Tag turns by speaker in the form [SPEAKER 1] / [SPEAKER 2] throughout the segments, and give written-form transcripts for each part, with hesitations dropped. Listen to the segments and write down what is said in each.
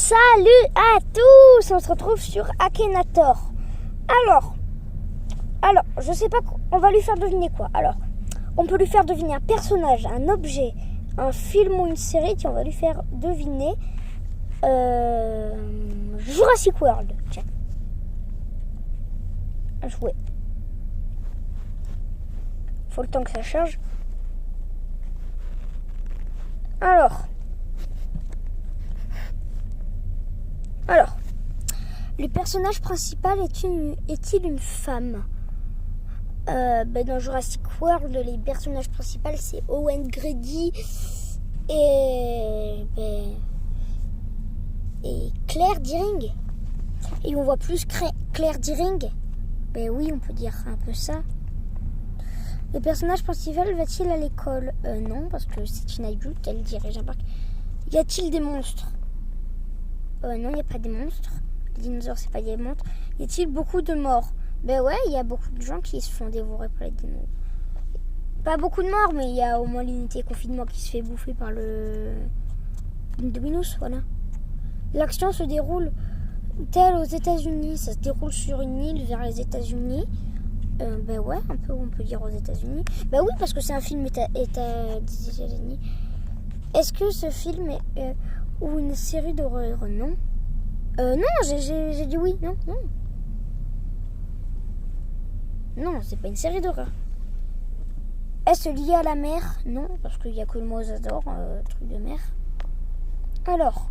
[SPEAKER 1] Salut à tous, on se retrouve sur Akhenator. Alors, je sais pas, on va lui faire deviner quoi. Alors, on peut lui faire deviner un personnage, un objet, un film ou une série. Tiens, on va lui faire deviner Jurassic World. Tiens, à jouer. Faut le temps que ça charge. Alors, le personnage principal est-il une femme? Dans Jurassic World, les personnages principaux c'est Owen Grady et Claire Dearing. Et on voit plus Claire Dearing. Ben oui, on peut dire un peu ça. Le personnage principal va-t-il à l'école? Non, parce que c'est une adulte, elle dirige un parc. Y a-t-il des monstres? Non, il n'y a pas des monstres. Les dinosaures, c'est pas des monstres. Y a-t-il beaucoup de morts? Ben ouais, il y a beaucoup de gens qui se font dévorer par les dinosaures. Pas beaucoup de morts, mais il y a au moins l'unité confinement qui se fait bouffer par le Indominus, voilà. L'action se déroule telle aux États-Unis. Ça se déroule sur une île vers les États-Unis. Ben ouais, un peu, on peut dire aux États-Unis. Ben oui, parce que c'est un film des États-Unis. Est-ce que ce film est ou une série d'horreur? Non. Non, j'ai dit oui. Non. Non, c'est pas une série d'horreur. Est-ce lié à la mer? Non, parce qu'il n'y a que le mosasaure, truc de mer. Alors,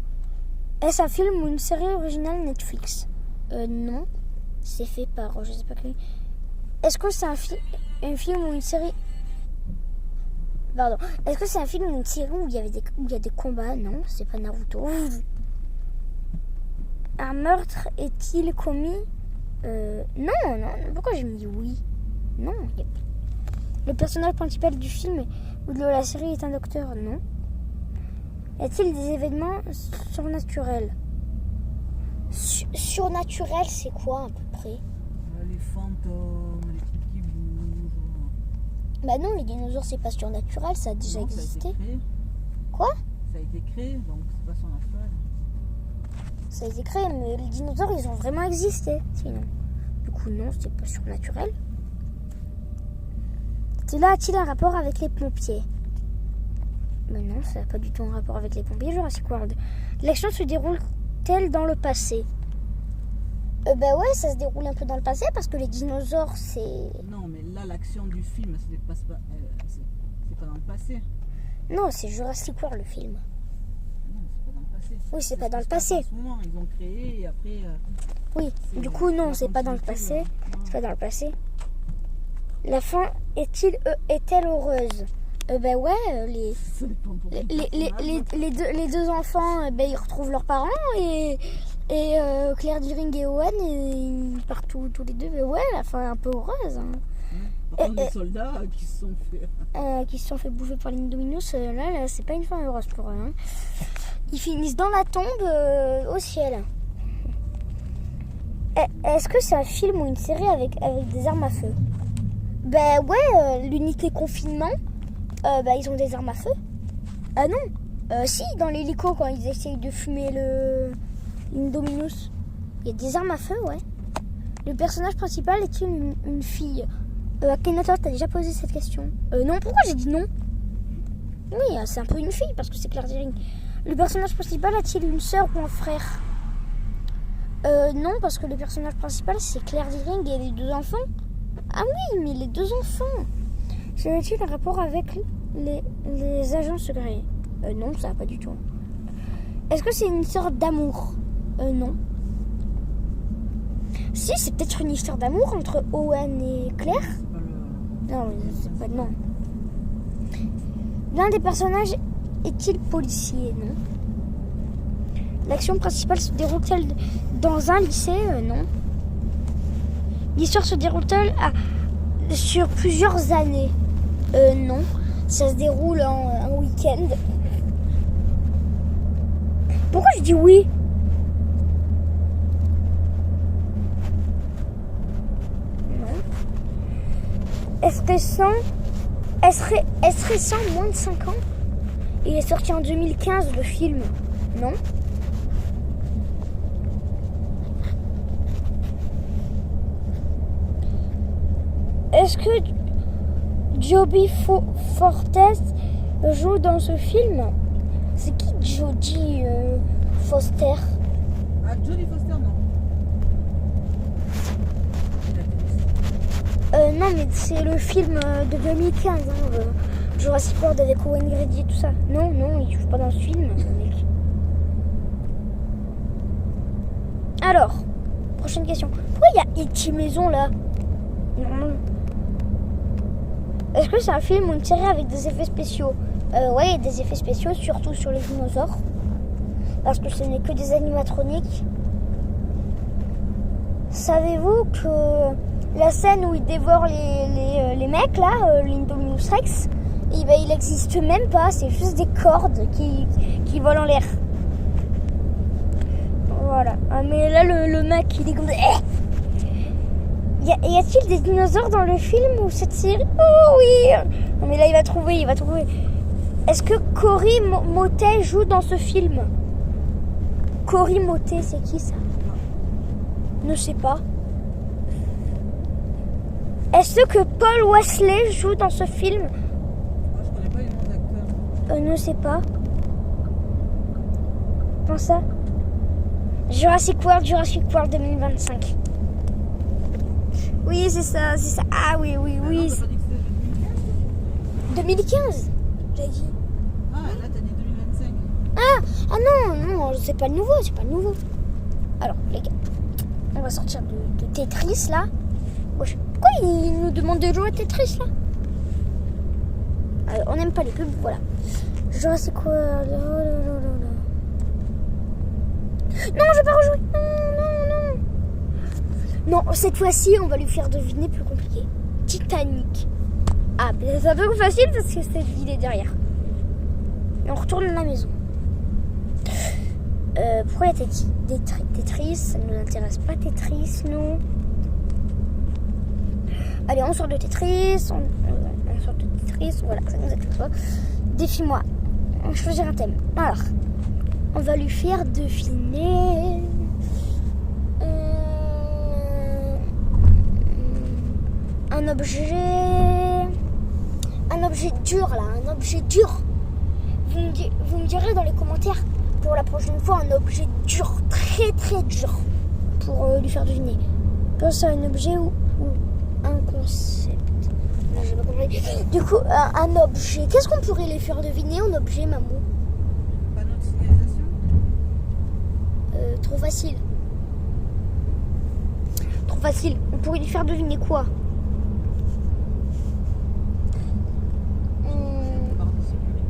[SPEAKER 1] est-ce un film ou une série originale Netflix? Non, c'est fait par, je sais pas qui. Est-ce que c'est un film ou une série? Pardon. Est-ce que c'est un film ou une série où il y a des combats? Non, c'est pas Naruto. Un meurtre est-il commis? Non. Pourquoi j'ai mis oui? Non. Le personnage principal du film ou de la série est un docteur? Non. Y a-t-il des événements surnaturels? Surnaturel, c'est quoi à peu près?
[SPEAKER 2] Les fantômes, les trucs qui bougent.
[SPEAKER 1] Bah non, les dinosaures, c'est pas surnaturel, ça a déjà existé. Quoi?
[SPEAKER 2] Ça a été créé, donc c'est pas surnaturel.
[SPEAKER 1] Ça a été créé, mais les dinosaures, ils ont vraiment existé, sinon. Du coup, non, c'est pas surnaturel. Cela a-t-il un rapport avec les pompiers? Mais non, ça n'a pas du tout un rapport avec les pompiers, Jurassic World. L'action se déroule-t-elle dans le passé? Ben ouais, ça se déroule un peu dans le passé, parce que les dinosaures, c'est...
[SPEAKER 2] Non, mais là, l'action du film, c'est pas dans le passé.
[SPEAKER 1] Non, c'est Jurassic World, le film.
[SPEAKER 2] Non, c'est pas dans le passé.
[SPEAKER 1] Oui, c'est pas dans le passé.
[SPEAKER 2] En ce moment, ils ont créé et après...
[SPEAKER 1] Oui, du coup, non, c'est pas dans le passé. C'est pas dans le passé. La fin est-elle heureuse? Ben ouais, les deux enfants, ils retrouvent leurs parents et Claire Dearing et Owen, ils partent tous les deux. Ben ouais, la fin est un peu heureuse. Hein.
[SPEAKER 2] Par contre, les soldats qui se sont fait
[SPEAKER 1] bouffer par l'Indominus, là, c'est pas une fin heureuse pour eux. Hein. Ils finissent dans la tombe au ciel. Est-ce que c'est un film ou une série avec des armes à feu? Ben ouais, l'unité confinement, ils ont des armes à feu. Ah non, si, dans l'hélico, quand ils essayent de fumer l'Indominus, il y a des armes à feu, ouais. Le personnage principal est-il une fille? Akhenator, t'as déjà posé cette question? Non, pourquoi j'ai dit non? Oui, c'est un peu une fille, parce que c'est Claire Dearing. Le personnage principal a-t-il une sœur ou un frère? Non, parce que le personnage principal, c'est Claire Dearing et les deux enfants. Ah oui, mais les deux enfants. Ça a-t-il un rapport avec les agents secrets? Non, ça n'a pas du tout. Est-ce que c'est une histoire d'amour? Non. Si, c'est peut-être une histoire d'amour entre Owen et Claire. Non, c'est pas... Non. L'un des personnages est-il policier? Non. L'action principale se déroule-t-elle dans un lycée? Non. L'histoire se déroule-t-elle sur plusieurs années? Non. Ça se déroule en un week-end. Pourquoi je dis oui? Non. Est-ce récent, moins de 5 ans? Il est sorti en 2015, le film. Non. est-ce que Jodie Fortes joue dans ce film? C'est qui Jodie Foster?
[SPEAKER 2] Ah, Jodie Foster, non.
[SPEAKER 1] Non, mais c'est le film de 2015, hein, Jurassic World avec Owen Grady et tout ça. Non, il joue pas dans ce film, le mec. Alors, prochaine question. Pourquoi il y a E.T. Maison là? Non. Est-ce que c'est un film ou une série avec des effets spéciaux? Ouais, il y a des effets spéciaux, surtout sur les dinosaures. Parce que ce n'est que des animatroniques. Savez-vous que la scène où il dévore les mecs là, l'Indominus Rex, eh ben, il n'existe même pas, c'est juste des cordes qui volent en l'air. Voilà. Ah, mais là le mec il est comme... Y a-t-il des dinosaures dans le film ou cette série? Oh oui. Non mais là il va trouver. Est-ce que Cory Motet joue dans ce film? Cory Motet, c'est qui ça? Ne sais pas. Est-ce que Paul Wesley joue dans ce film?
[SPEAKER 2] Moi, je connais pas les noms d'acteurs.
[SPEAKER 1] Ne sais pas. Comment ça? Jurassic World 2025. Oui, c'est ça. Ah oui.
[SPEAKER 2] Ah non, t'as pas dit que c'était
[SPEAKER 1] 2015, j'ai dit.
[SPEAKER 2] Ah, là, t'as dit 2025.
[SPEAKER 1] Ah non, c'est pas nouveau. Alors, les gars, on va sortir de Tetris, là. Wesh, pourquoi il nous demande de jouer à Tetris, là? Alors, on n'aime pas les pubs, voilà. Jurassic World. Non, je vais pas rejouer. Non, cette fois-ci, on va lui faire deviner plus compliqué. Titanic. Ah, ben c'est un peu plus facile parce que c'est il est derrière. Et on retourne à la maison. Pourquoi il y a des Tetris? Ça ne nous intéresse pas, Tetris, nous. Allez, on sort de Tetris. On sort de Tetris. Voilà, ça nous intéresse pas. Défie-moi. On va choisir un thème. Alors, on va lui faire deviner... Un objet dur là, un objet dur. Vous me direz dans les commentaires pour la prochaine fois un objet dur, très très dur, pour lui faire deviner. Pense à un objet ou un concept. Non, j'ai pas compris. Du coup, un objet. Qu'est-ce qu'on pourrait les faire deviner en objet, Mamou?
[SPEAKER 2] Panneau de signalisation.
[SPEAKER 1] Trop facile. Trop facile. On pourrait lui faire deviner quoi?
[SPEAKER 2] Barre de sécurité.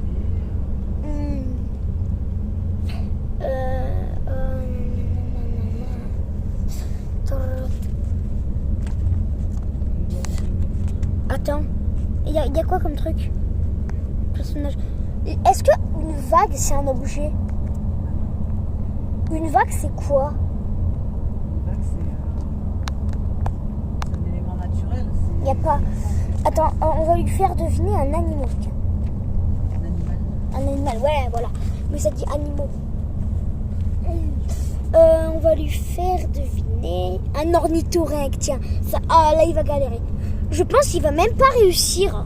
[SPEAKER 1] Attends, il y a quoi comme truc? Personnage. Est-ce que une vague c'est un objet? Une vague c'est quoi?
[SPEAKER 2] Là, c'est un élément naturel.
[SPEAKER 1] Il n'y a pas. Attends, on va lui faire deviner un animal. Tiens.
[SPEAKER 2] Un animal.
[SPEAKER 1] Un animal, ouais, voilà. Mais ça dit animaux. On va lui faire deviner un ornithorynque, tiens. Ça, ah, là, il va galérer. Je pense qu'il va même pas réussir.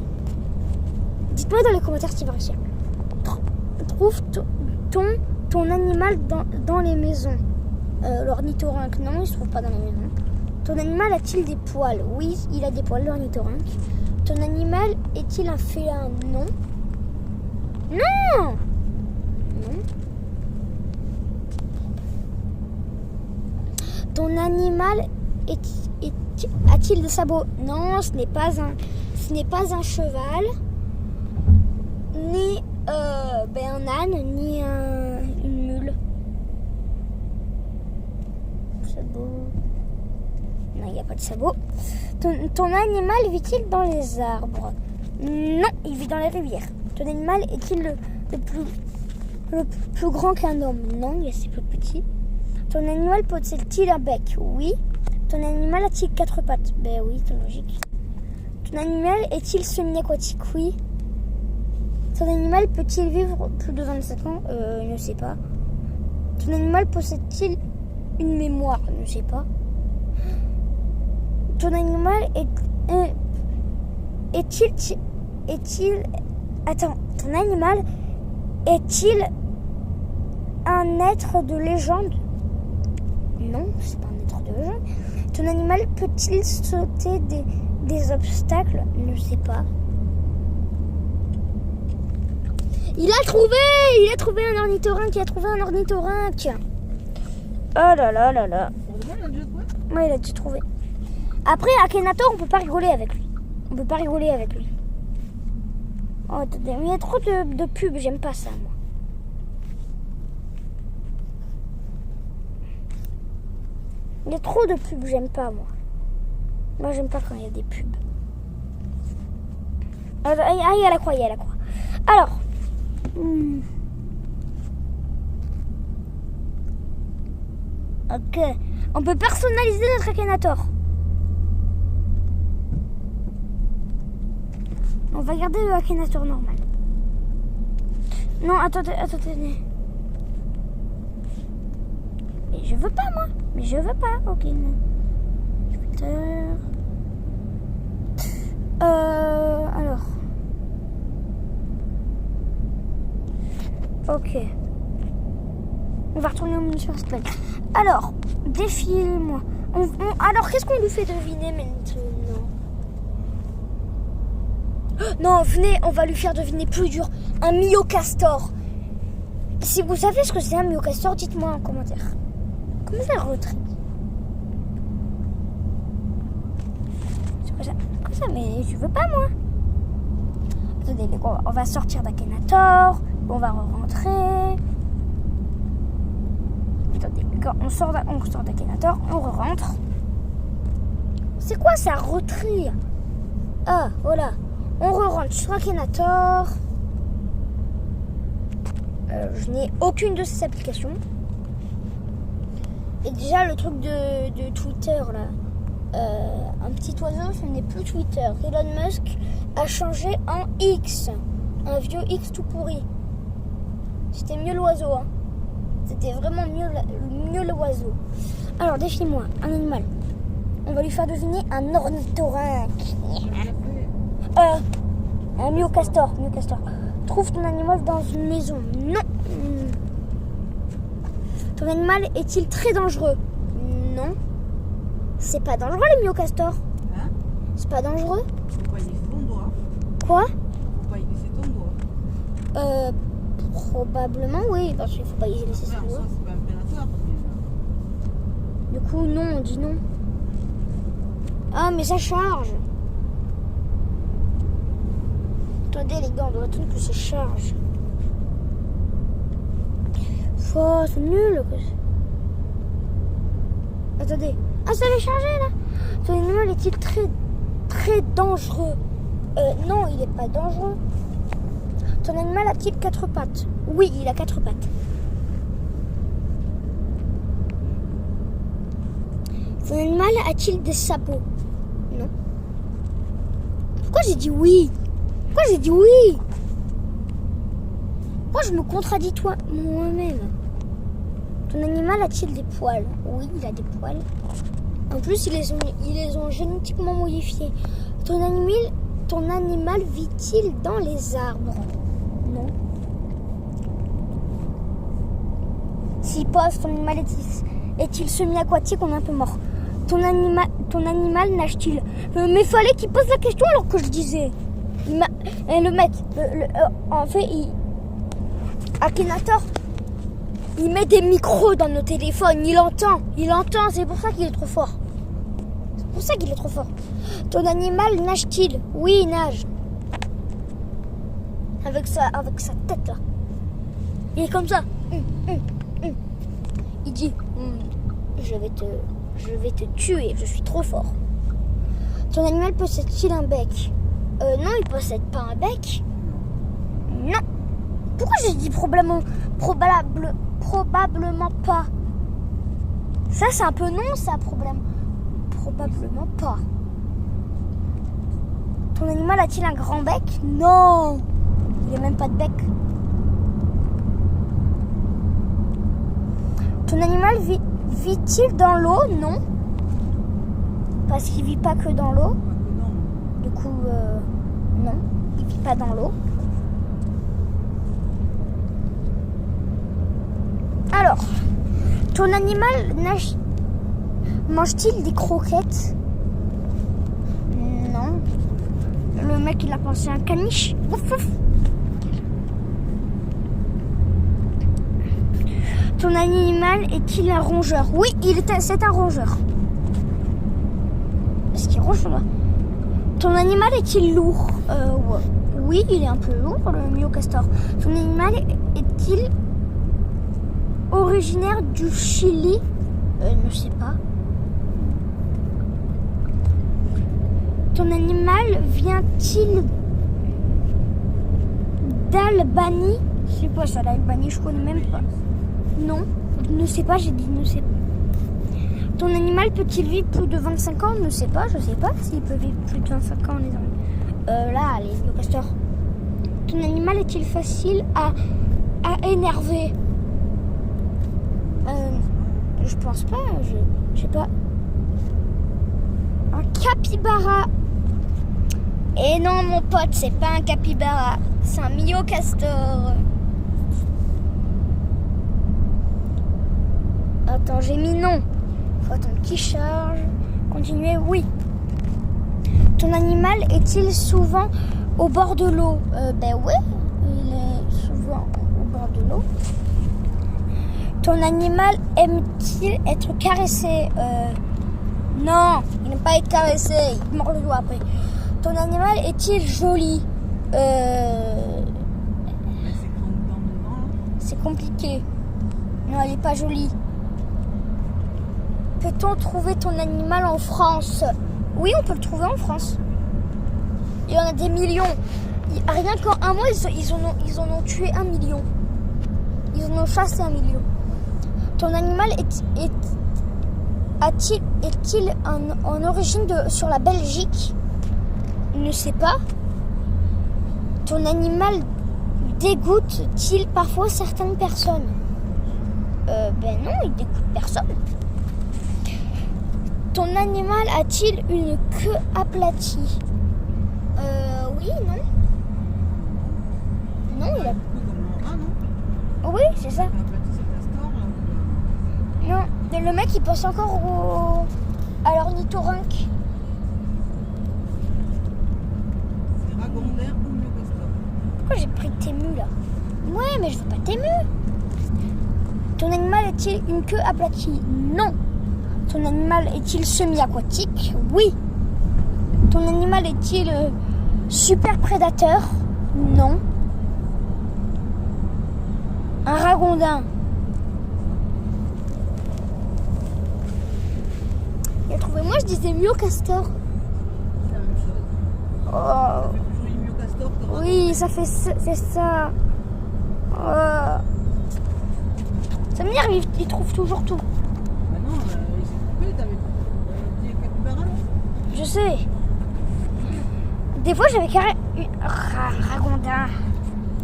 [SPEAKER 1] Dites-moi dans les commentaires s'il va réussir. Trouve ton animal dans les maisons. L'ornithorynque, non, il se trouve pas dans les maisons. Ton animal a-t-il des poils? Oui, il a des poils, l'ornithorynque. Ton animal est-il un félin? Non. Non. Ton animal a-t-il des sabots? Non, ce n'est pas un cheval, ni un âne, ni une mule. Sabots. Non, il n'y a pas de sabots. Ton animal vit-il dans les arbres? Non, il vit dans les rivières. Ton animal est-il le plus grand qu'un homme? Non, il est assez peu petit. Ton animal possède-t-il un bec? Oui. Ton animal a-t-il 4 pattes? Ben oui, c'est logique. Ton animal est-il semi-aquatique? Oui. Ton animal peut-il vivre plus de 25 ans? Ne sais pas. Ton animal possède-t-il une mémoire? Ne sais pas. Ton animal est-il... Attends, ton animal est-il un être de légende? Non, c'est pas un être de légende. Ton animal peut-il sauter des obstacles? Je ne sais pas. Il a trouvé un ornithorynque, Oh là là là là.
[SPEAKER 2] Pour de bon, il a déjà trouvé?
[SPEAKER 1] Ouais, il a dû trouver. Après, Akhenator, on peut pas rigoler avec lui. Oh, attendez, il y a trop de pubs, j'aime pas ça, moi. Il y a trop de pubs, j'aime pas, moi. Moi, j'aime pas quand il y a des pubs. Ah, il y a la croix, Alors. Ok. On peut personnaliser notre Akhenator. On va garder le Akhenator normal. Non, attendez. Mais je veux pas, moi. Ok. Twitter. Alors. Ok. On va retourner au menu First Light. Alors, défile-moi. Alors, qu'est-ce qu'on lui fait deviner maintenant? Non, venez, on va lui faire deviner plus dur. Un myocastor. Si vous savez ce que c'est un myocastor, dites-moi en commentaire. Comment ça retrait? C'est quoi ça? Comme ça, mais je veux pas, moi. Attendez, on va sortir d'Akhenator. On va re-rentrer. Attendez, on sort d'Akhenator, on re-rentre. C'est quoi ça, retrait? Ah, voilà. On re-rentre sur Akhenator. Je n'ai aucune de ces applications. Et déjà, le truc de Twitter, là. Un petit oiseau, ce n'est plus Twitter. Elon Musk a changé en X. Un vieux X tout pourri. C'était mieux l'oiseau, hein. C'était vraiment mieux l'oiseau. Alors, défie-moi, un animal. On va lui faire deviner un ornithorynque. Un myocastor. Trouve ton animal dans une maison. Non. Ton animal est-il très dangereux? Non. C'est pas dangereux les myocastors.
[SPEAKER 2] Hein?
[SPEAKER 1] C'est pas dangereux.
[SPEAKER 2] Faut pas y laisser ton doigt.
[SPEAKER 1] Quoi?
[SPEAKER 2] Faut pas y laisser ton doigt.
[SPEAKER 1] Probablement oui, parce qu'il faut pas y laisser son
[SPEAKER 2] Ouais, en
[SPEAKER 1] doigt.
[SPEAKER 2] soi, c'est pas un prédateur.
[SPEAKER 1] Du coup, non, on dit non. Ah, mais ça charge. Attendez les gars, on doit attendre que ça charge. Oh, c'est nul. Attendez. Ah, ça avait chargé là. Ton animal est-il très dangereux? Non, il n'est pas dangereux. Ton animal a-t-il 4 pattes? Oui, il a 4 pattes. Ton animal a-t-il des sabots? Non. Pourquoi j'ai dit oui? Pourquoi je me contradis moi-même? Ton animal a-t-il des poils? Oui, il a des poils. En plus, ils les ont génétiquement modifiés. Ton animal vit-il dans les arbres? Non. S'il pose, ton animal est-il semi-aquatique? On est un peu mort. Ton animal nage-t-il? Mais fallait qu'il pose la question alors que je disais. Le mec, en fait, Akhenator, il met des micros dans nos téléphones. Il entend. C'est pour ça qu'il est trop fort. Ton animal nage-t-il? Oui, il nage. Avec sa tête là. Il est comme ça. Il dit je vais te tuer, je suis trop fort. Ton animal possède-t-il un bec? Non, il possède pas un bec. Non. Pourquoi j'ai dit probablement pas? Ça c'est un peu non, ça, probablement pas. Ton animal a-t-il un grand bec? Non. Il n'a même pas de bec. Ton animal vit-il dans l'eau? Non. Parce qu'il vit pas que dans l'eau. Du coup, Non, il vit pas dans l'eau. Alors, ton animal mange-t-il des croquettes? Non. Le mec, il a pensé à un caniche. Ouf, ouf. Ton animal est-il un rongeur? Oui, c'est un rongeur. Est-ce qu'il ronge? Ton animal est-il lourd? Ouais. Oui, il est un peu lourd, le myocastor. Ton animal est-il originaire du Chili? Ne sais pas. Ton animal vient-il d'Albanie? C'est quoi ça, l'Albanie? Je connais même pas. Non, ne sais pas, j'ai dit ne sais pas. Ton animal peut-il vivre plus de 25 ans? Ne sais pas, je sais pas s'il peut vivre plus de 25 ans, les amis. Là, les myocastors. Ton animal est-il facile à énerver? Je pense pas, je sais pas. Un capybara. Et non, mon pote, c'est pas un capybara, c'est un myocastor. Attends, j'ai mis non. Faut attendre qu'il charge. Continuer, oui. Ton animal est-il souvent au bord de l'eau? Ben ouais, il est souvent au bord de l'eau. Ton animal aime-t-il être caressé? Non, il n'aime pas être caressé, il mord le doigt après. Ton animal est-il joli? C'est compliqué. Non, elle n'est pas jolie. Peut-on trouver ton animal en France? Oui, on peut le trouver en France. Il y en a des millions. Rien qu'en un mois, ils en ont tué 1 million. Ils en ont chassé 1 million. Ton animal est-il en origine sur la Belgique? Ne sais pas. Ton animal dégoûte-t-il parfois certaines personnes? Ben non, il dégoûte personne. Ton animal a-t-il une queue aplatie? Oui, non. Non, il a... Oui, c'est ça. Non, mais le mec, il pense encore à l'ornithorynque.
[SPEAKER 2] C'est ragondin ou myocastor?
[SPEAKER 1] Pourquoi j'ai pris Tému, là? Ouais, mais je veux pas Tému. Ton animal est-il une queue aplatie? Non. Ton animal est-il semi-aquatique? Oui. Ton animal est-il super prédateur? Non. Un ragondin. Il a trouvé, moi je disais myocastor.
[SPEAKER 2] C'est la même chose.
[SPEAKER 1] Oh.
[SPEAKER 2] Ça fait plus joli myocastor que ragondin.
[SPEAKER 1] Oui, c'est ça. Oh. Ça m'énerve, il trouve toujours tout.
[SPEAKER 2] Maintenant, il s'est trompé, t'avais dit capybara.
[SPEAKER 1] Je sais. Des fois, j'avais carré... Ragondin.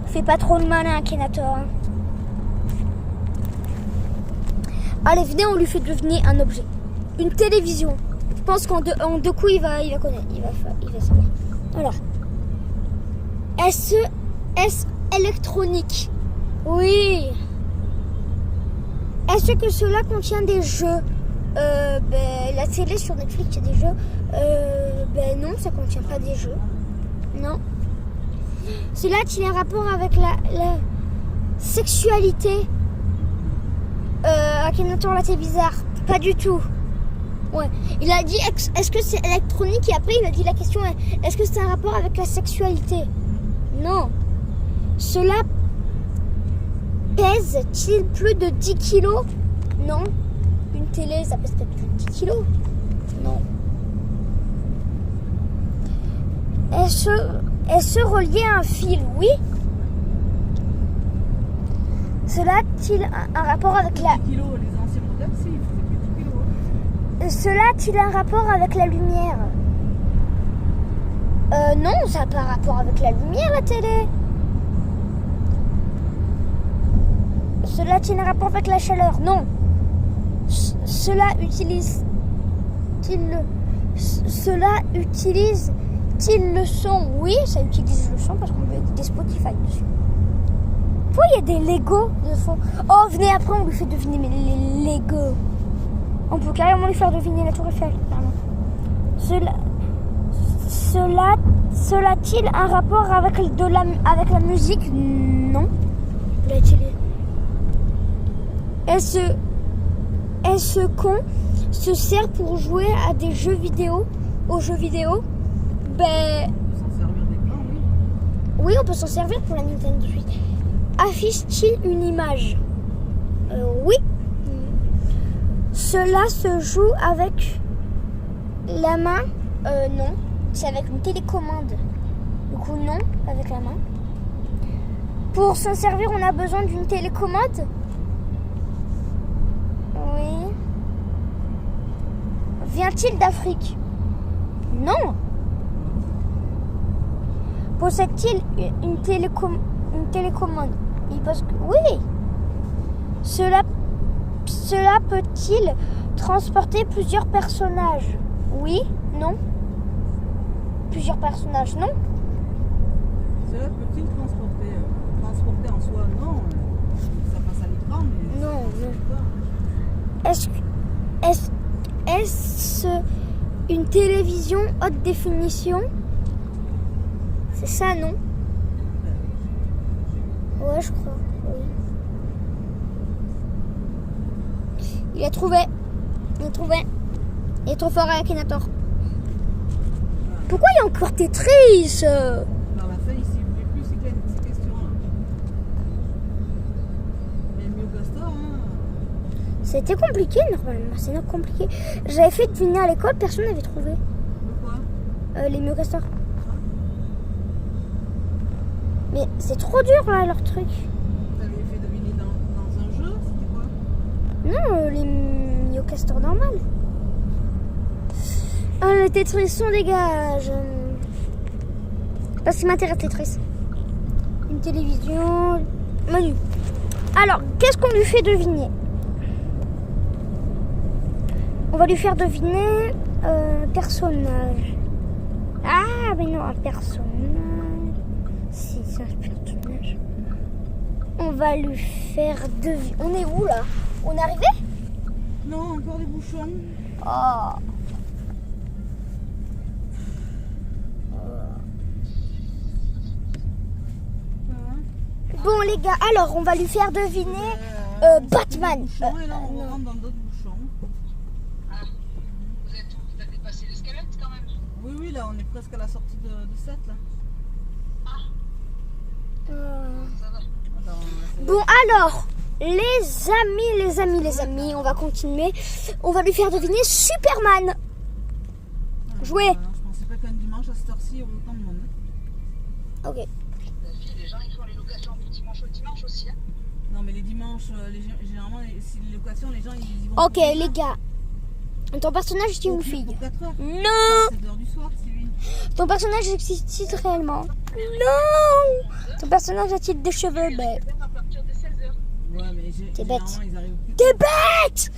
[SPEAKER 1] Fais pas trop de malin, Akhenator. Allez, venez, on lui fait devenir un objet. Une télévision. Je pense qu'en deux coups, il va connaître. Il va savoir. Alors. Est-ce électronique? Oui. Est-ce que cela contient des jeux? Ben, la télé sur Netflix, il y a des jeux. Ben non, ça contient pas des jeux. Non. Cela a-t-il un rapport avec la sexualité? Akhenator, là, c'est bizarre. Pas du tout. Ouais. Il a dit est-ce que c'est électronique? Et après, il a dit la question est-ce que c'est un rapport avec la sexualité? Non. Cela pèse-t-il plus de 10 kilos? Non. Une télé, ça pèse peut-être plus de 10 kilos? Non. Est-ce relié à un fil? Oui. Cela a-t-il un rapport avec la...
[SPEAKER 2] 10 kilos, les anciens modèles, si, il faisait plus de 10 kilos.
[SPEAKER 1] Cela a-t-il un rapport avec la lumière? Non, ça n'a pas rapport avec la lumière, la télé. Cela a-t-il un rapport avec la chaleur? Non. Cela utilise-t-il Utilise-t-il le son? Oui, ça utilise le son parce qu'on peut écouter Spotify dessus. Pourquoi il y a des Lego de fond? Oh, venez après, on lui fait deviner les Lego. On peut carrément lui faire deviner la tour Eiffel. Pardon. Cela a-t-il un rapport avec avec la musique? Non. Est-ce qu'on se sert pour jouer à des jeux vidéo, aux jeux vidéo? Ben,
[SPEAKER 2] On peut s'en servir d'écran, oui.
[SPEAKER 1] oui, on peut s'en servir pour la Nintendo Switch. Affiche-t-il une image? Oui. Cela se joue avec la main? Non. C'est avec une télécommande. Du coup, non, avec la main. Pour s'en servir, on a besoin d'une télécommande? Oui. Vient-il d'Afrique? Non. Possède-t-il une télécommande? Il pense que oui. Cela peut-il transporter plusieurs personnages? Oui, non. Plusieurs personnages, non.
[SPEAKER 2] Cela peut-il transporter en soi? Non. Ça passe à l'écran, mais
[SPEAKER 1] Non,
[SPEAKER 2] non.
[SPEAKER 1] Est-ce une télévision haute définition? C'est ça, non? Ouais, je crois. Oui. Il a trouvé. Il est trop fort avec Akhenator. Pourquoi il y a encore Tetris?
[SPEAKER 2] Dans la fin, il s'il voulait plus ces questions-là. Mais le Miocastor, hein.
[SPEAKER 1] C'était compliqué normalement, c'est non compliqué. J'avais fait deviner à l'école, personne n'avait trouvé.
[SPEAKER 2] Pourquoi?
[SPEAKER 1] Les Miocastors. Mais c'est trop dur là leur truc.
[SPEAKER 2] T'avais fait deviner dans un jeu, c'était quoi?
[SPEAKER 1] Non, les Miocastors normales. Ah, le Tetris, on dégage. Parce qu'il m'intéresse Tetris. Une télévision. Menu. Alors, qu'est-ce qu'on lui fait deviner? On va lui faire deviner un personnage. Ah, mais non, un personnage. Si, c'est un personnage. On va lui faire deviner. On est où là? On est arrivé?
[SPEAKER 2] Non, encore des bouchons.
[SPEAKER 1] Oh. Bon les gars, alors on va lui faire deviner Batman.
[SPEAKER 2] Et là, on rentre dans d'autres bouchons.
[SPEAKER 3] Ah, vous avez dépassé les squelettes quand même.
[SPEAKER 2] Oui, oui, là, on est presque à la sortie de 7, là.
[SPEAKER 3] Ça va.
[SPEAKER 2] Attends,
[SPEAKER 1] Bon alors, les amis, on va continuer. On va lui faire deviner Superman. Jouer.
[SPEAKER 2] Je pensais pas qu'un dimanche à cette heure-ci, il y aurait autant de monde.
[SPEAKER 1] Ok.
[SPEAKER 3] La fille, les gens ils font les locations du dimanche au dimanche aussi. Hein.
[SPEAKER 2] Non, mais les dimanches, généralement, si les locations, les gens, ils y vont.
[SPEAKER 1] Ok les gars, ton personnage est une fille.
[SPEAKER 2] Pour 4 heures.
[SPEAKER 1] Non.
[SPEAKER 2] 7 heures du soir, Sylvie.
[SPEAKER 1] Ton personnage existe réellement? Non. Ton personnage a-t-il des cheveux? Ben,
[SPEAKER 3] Même à partir de 16h.
[SPEAKER 2] Ouais, mais
[SPEAKER 1] T'es bête.
[SPEAKER 2] généralement, ils arrivent plus.
[SPEAKER 1] t'es bête.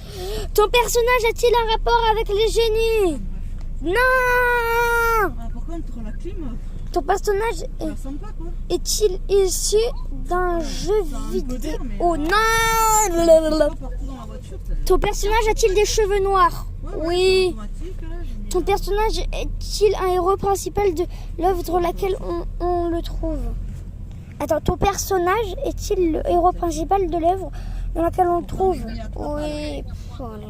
[SPEAKER 1] Ton personnage a-t-il un rapport avec les génies? Non.
[SPEAKER 2] Ah, par contre, la clim,
[SPEAKER 1] Ton personnage
[SPEAKER 2] ça ressemble pas, quoi.
[SPEAKER 1] est-il issu d'un jeu
[SPEAKER 2] c'est un peu
[SPEAKER 1] vidéo?
[SPEAKER 2] d'air, mais,
[SPEAKER 1] Oh
[SPEAKER 2] Pas
[SPEAKER 1] non.
[SPEAKER 2] partout dans la voiture.
[SPEAKER 1] Ton personnage a-t-il des cheveux noirs?
[SPEAKER 2] Ouais,
[SPEAKER 1] Oui.
[SPEAKER 2] c'est automatique, là, j'ai mis
[SPEAKER 1] Ton personnage est-il un héros principal de l'œuvre dans laquelle on le trouve? Attends, ton personnage est-il le héros principal de l'œuvre dans laquelle on le trouve? Oui. Voilà.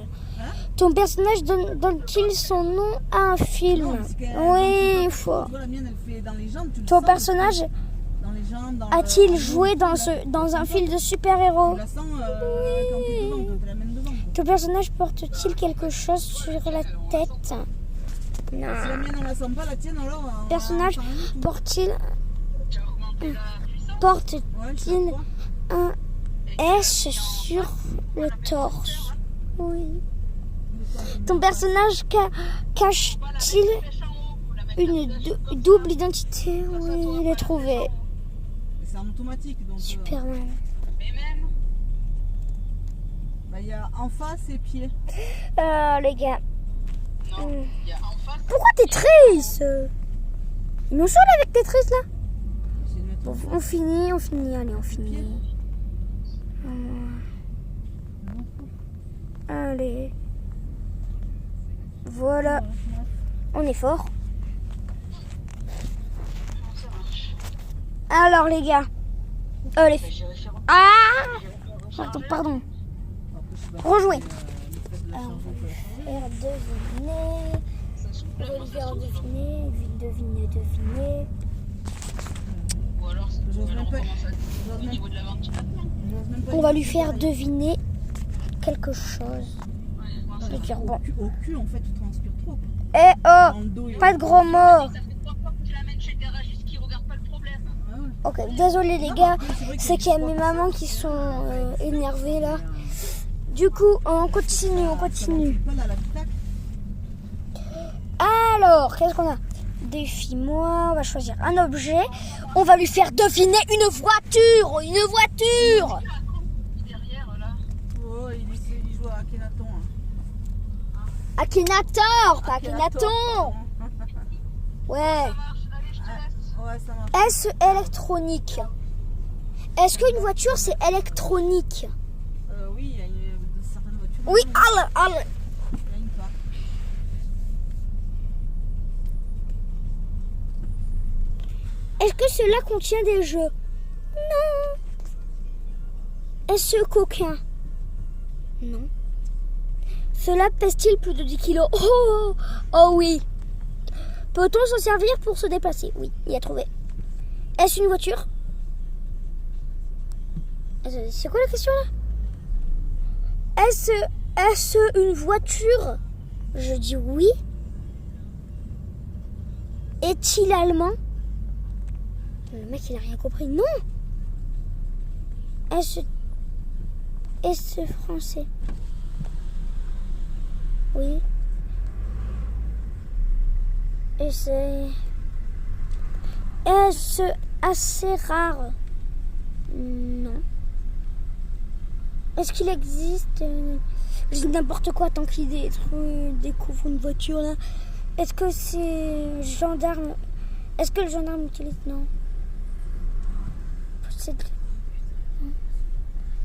[SPEAKER 1] Ton personnage donne-t-il son nom à un film?
[SPEAKER 2] Non, parce qu'elle-
[SPEAKER 1] Oui.
[SPEAKER 2] Tu vois, la mienne, elle fait dans les jambes. Tu le
[SPEAKER 1] Ton
[SPEAKER 2] sens,
[SPEAKER 1] personnage
[SPEAKER 2] dans les jambes, dans
[SPEAKER 1] a-t-il
[SPEAKER 2] le-
[SPEAKER 1] joué dans un film de super-héros?
[SPEAKER 2] Tu la sens quand t'es devant, quand tu la mènes devant. Quoi.
[SPEAKER 1] Ton personnage porte-t-il quelque chose sur la tête?
[SPEAKER 2] Si la
[SPEAKER 1] Non.
[SPEAKER 2] mienne, on la sent pas, la tienne, alors.
[SPEAKER 1] Personnage
[SPEAKER 2] on sent rien du tout.
[SPEAKER 1] porte-t-il
[SPEAKER 3] Tu as augmenté la puissance.
[SPEAKER 1] porte-t-il
[SPEAKER 2] Ouais, je sais pas.
[SPEAKER 1] un S sur le torse? Oui. Ton personnage cache-t-il
[SPEAKER 3] Flèche en haut, vous la mettez
[SPEAKER 1] une double identité? Oui, il est trouvé.
[SPEAKER 2] Mais c'est en automatique, donc.
[SPEAKER 1] Superman.
[SPEAKER 3] Mais même.
[SPEAKER 2] Bah, il y a en face et pied.
[SPEAKER 1] Les gars.
[SPEAKER 3] Non, il y a en face.
[SPEAKER 1] Pourquoi t'es triste? Ils nous saoulent avec Tetris là.
[SPEAKER 2] Essayer de mettre
[SPEAKER 1] Bon,
[SPEAKER 2] en
[SPEAKER 1] on finit, allez, on finit. Allez. Voilà, on est fort.
[SPEAKER 3] Comment ça marche?
[SPEAKER 1] Alors les gars. Les filles.
[SPEAKER 3] J'irai faire
[SPEAKER 1] Pardon, pardon.
[SPEAKER 2] Après, je sais pas,
[SPEAKER 1] Rejouer.
[SPEAKER 2] le fait de la
[SPEAKER 1] Alors,
[SPEAKER 2] charge, on peut la changer.
[SPEAKER 1] faire deviner.
[SPEAKER 3] ça se
[SPEAKER 1] On va lui faire deviner.
[SPEAKER 3] Ou alors,
[SPEAKER 2] J'ose même
[SPEAKER 3] on
[SPEAKER 2] pas-
[SPEAKER 3] commence à
[SPEAKER 2] j'ose
[SPEAKER 3] au
[SPEAKER 2] même-
[SPEAKER 3] niveau de la ventilation.
[SPEAKER 2] J'ose même pas
[SPEAKER 1] On va
[SPEAKER 2] dire
[SPEAKER 1] lui
[SPEAKER 2] que
[SPEAKER 1] faire
[SPEAKER 2] c'est pareil.
[SPEAKER 1] deviner quelque chose.
[SPEAKER 3] Ouais, moi,
[SPEAKER 1] Je
[SPEAKER 3] ça
[SPEAKER 1] vais
[SPEAKER 3] va.
[SPEAKER 1] dire bon.
[SPEAKER 2] Au cul, en fait, tu transpires trop.
[SPEAKER 1] Eh
[SPEAKER 2] Dans
[SPEAKER 1] oh,
[SPEAKER 2] le dos, il y a-
[SPEAKER 1] pas de gros mots.
[SPEAKER 3] Ça fait 3 fois que tu l'amènes chez le garagiste qui regarde pas le problème.
[SPEAKER 2] Ah ouais.
[SPEAKER 1] Ok, désolé les gars.
[SPEAKER 2] Oui, vrai
[SPEAKER 1] C'est qu'il y a mes mamans qui sont énervées là. Du coup, on continue.
[SPEAKER 2] Pas là, la tac.
[SPEAKER 1] Alors, qu'est-ce qu'on a? Défie-moi, on va choisir un objet. On va lui faire deviner une voiture. Une voiture.
[SPEAKER 3] Derrière, là.
[SPEAKER 2] Oh, il joue à Akhenaton. Hein.
[SPEAKER 1] Akhenator, pas Akhenaton.
[SPEAKER 2] pardon.
[SPEAKER 1] Ouais.
[SPEAKER 3] Ça marche. Allez, je te laisse.
[SPEAKER 2] Ouais, ça marche.
[SPEAKER 1] Est-ce électronique? Est-ce qu'une voiture c'est électronique?
[SPEAKER 2] Oui, il y a certaines voitures.
[SPEAKER 1] Oui,
[SPEAKER 2] Il
[SPEAKER 1] allez.
[SPEAKER 2] y a une part.
[SPEAKER 1] Est-ce que cela contient des jeux? Non. Est-ce coquin? Non. Cela pèse-t-il plus de 10 kilos? Oh oui. Peut-on s'en servir pour se déplacer? Oui, il a trouvé. Est-ce une voiture? C'est quoi la question là? Est-ce une voiture? Je dis oui. Est-il allemand? Le mec il a rien compris. Non. Est-ce français? Oui. Est-ce assez rare? Non. Est-ce qu'il existe je dis n'importe quoi tant qu'il découvre une voiture là. Est-ce que c'est gendarme? Est-ce que le gendarme utilise? Non.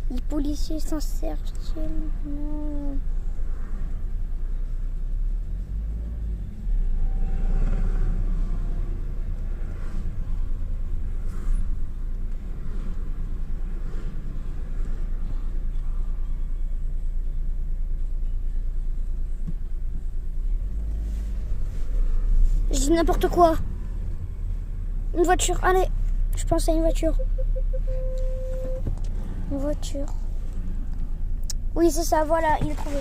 [SPEAKER 1] Les policiers s'en servent-ils? Non. Je dis n'importe quoi. Une voiture, allez. Je pense à une voiture. Une voiture. Oui, c'est ça, voilà, il est trouvé.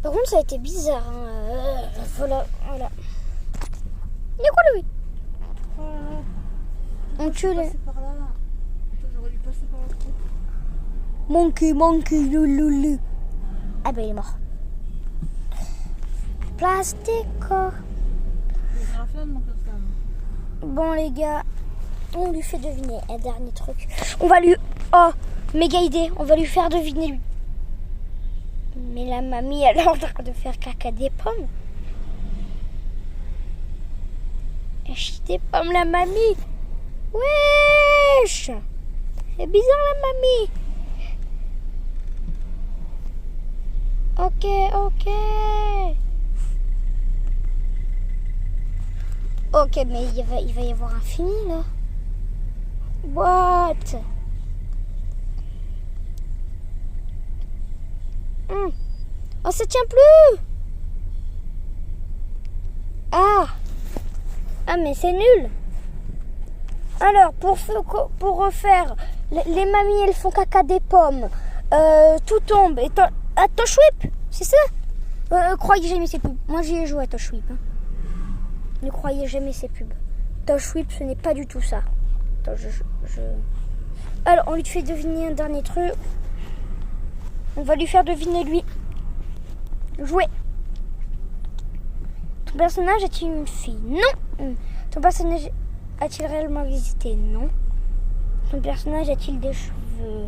[SPEAKER 1] Par contre, ça a été bizarre. Hein. Voilà. Il y a quoi, lui? On tue les...
[SPEAKER 2] C'est par là. Attends, j'aurais dû passer par là.
[SPEAKER 1] Monkey, loulou. Ah ben, il est mort. Plastico.
[SPEAKER 2] C'est la flamme, mon cascade.
[SPEAKER 1] Bon, les gars, on lui fait deviner un dernier truc. On va lui... Oh, méga idée. On va lui faire deviner lui. Mais la mamie, elle est en train de faire caca des pommes. Elle chie des pommes, la mamie. Wesh. C'est bizarre, la mamie. Ok. Ok, mais il va y avoir un fini, là. What? Oh, ça tient plus. Ah, mais c'est nul. Alors, pour refaire, les mamies, elles font caca des pommes. Tout tombe. Et Tosh Whip, c'est ça? Croyez jamais ces pubs. Moi, j'y ai joué à Tosh Whip. Hein. Ne croyez jamais ces pubs. Tosh Whip, ce n'est pas du tout ça. Attends, Alors, on lui fait deviner un dernier truc. On va lui faire deviner lui. Jouer. Ton personnage est-il une fille? Non. Ton personnage a-t-il réellement existé? Non. Ton personnage a-t-il des cheveux?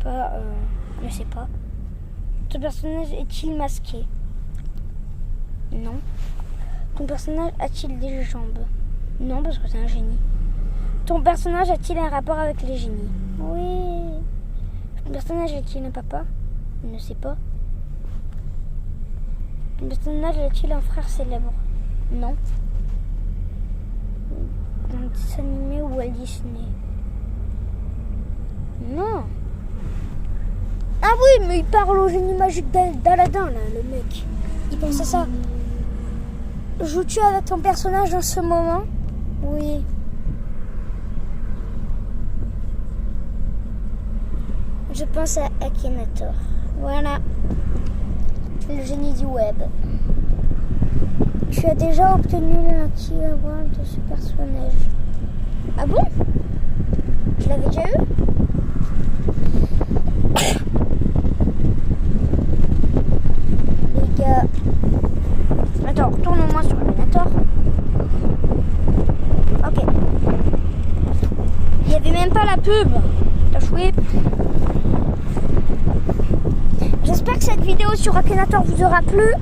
[SPEAKER 1] Je sais pas. Ton personnage est-il masqué? Non. Ton personnage a-t-il des jambes? Non, parce que c'est un génie. Ton personnage a-t-il un rapport avec les génies? Oui. Ton personnage a-t-il un papa? Il ne sait pas. Ton personnage a-t-il un frère célèbre? Non. Un dessin animé ou Walt Disney? Non. Ah oui, mais il parle au génie magique d'Aladin, là, le mec. Il pense à ça. Joues-tu avec ton personnage en ce moment? Oui. Je pense à Akhenator. Voilà. Le génie du web. Tu as déjà obtenu le Lucky Award de ce personnage. Ah bon? Je l'avais déjà eu? Les gars. Attends, retourne-moi sur Akhenator. Ok. Il n'y avait même pas la pub. T'as choué. J'espère que cette vidéo sur Akhenator vous aura plu.